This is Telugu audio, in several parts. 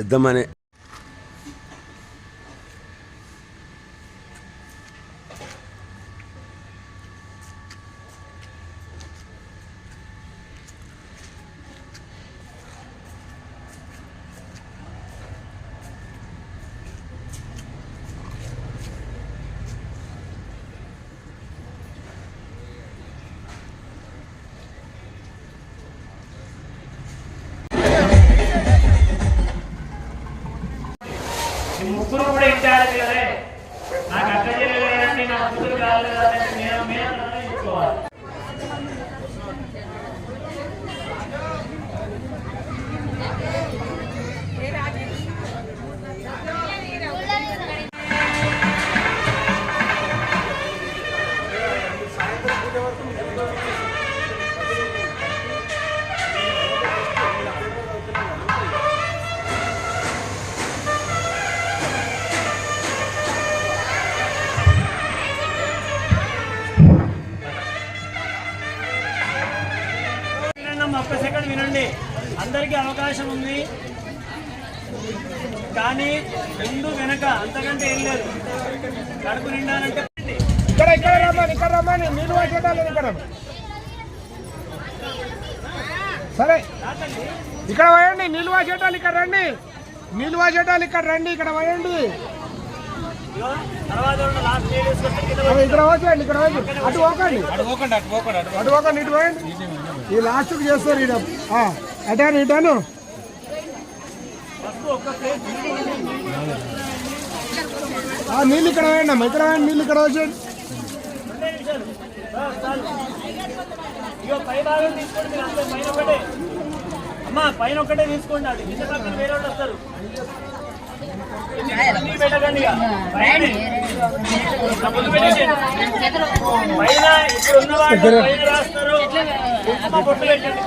ఇద్దామని. ముగ్గురు కూడా ఇచ్చారు కదా, నాకు అక్క చేయలేదండి, నా ముగ్గురు కాలేదు కదండి, మేము ఇచ్చుకోవాలి. ఒక్క సెకండ్ వినండి, అందరికీ అవకాశం ఉంది కానీ ముందు వెనక అంతకంటే ఏం లేదు. కడుపు నిండాలంటే ఇక్కడ రమ్మని నీళ్ళు వాచేటాలి. ఇక్కడ సరే ఇక్కడ పోయండి, నీళ్ళు వాచేటాలి. ఇక్కడ రండి, నీళ్ళు వాచేటాలి. ఇక్కడ రండి, ఇక్కడ పోయండి. ఇక్కడ పోకండి, ఇక్కడ అటు పోకండి, అటు పోకండి, ఇటు పోయండి. ఈ లాస్ట్కి చేస్తారు ఇటు అటాను ఇటాను. నీళ్ళు ఇక్కడ వేయండి అమ్మా, ఇక్కడ వేయండి, నీళ్ళు ఇక్కడ వచ్చేయండి. అమ్మా పైన ఒక్కటే తీసుకోండి, అది కింద పక్కన వేరే వాళ్ళు వస్తారు. పెట్టకండి పైన ఇప్పుడు ఉన్నవాళ్ళు పైన రాస్తారు. బొట్టు పెట్టండి,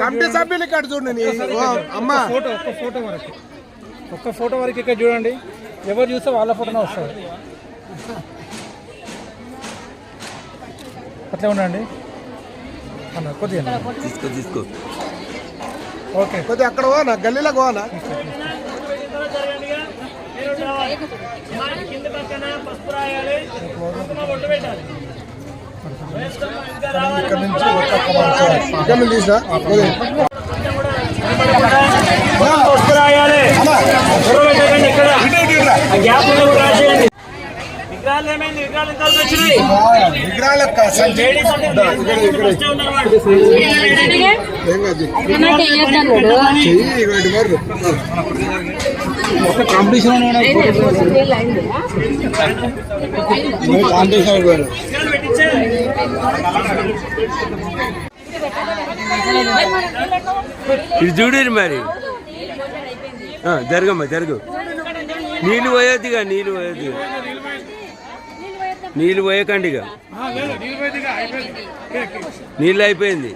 కమిటీ సభ్యులు ఇక్కడ చూడండి. అమ్మా ఒక్క ఫోటో వరకు ఇక్కడ చూడండి, ఎవరు చూస్తే వాళ్ళ ఫోటోనే వస్తుంది. అట్లే ఉండండి అన్న, కొద్దిగా తీసుకో. ఓకే, కొద్దిగా అక్కడ పోనా, గల్లీలోకి పోనా. కింద పక్కన పసుపు రాయాలి, బొట్టు పెట్టాలి. ఇక్కడ నుంచి ఇక్కడ నుంచి తీసినా పసుపు రాయాలి, ఇక్కడ గ్యాప్ రాసేయండి. విగ్రహాలు ఏమైంది? విగ్రహాలు ఎంతవరకు వచ్చినాయి? కాంపిటీషన్ ఇది చూడరు మరి. జరగమ్మా జరుగు. నీళ్ళు పోయొద్దుగా, నీళ్ళు పోయకండి. ఇక నీళ్ళు అయిపోయింది.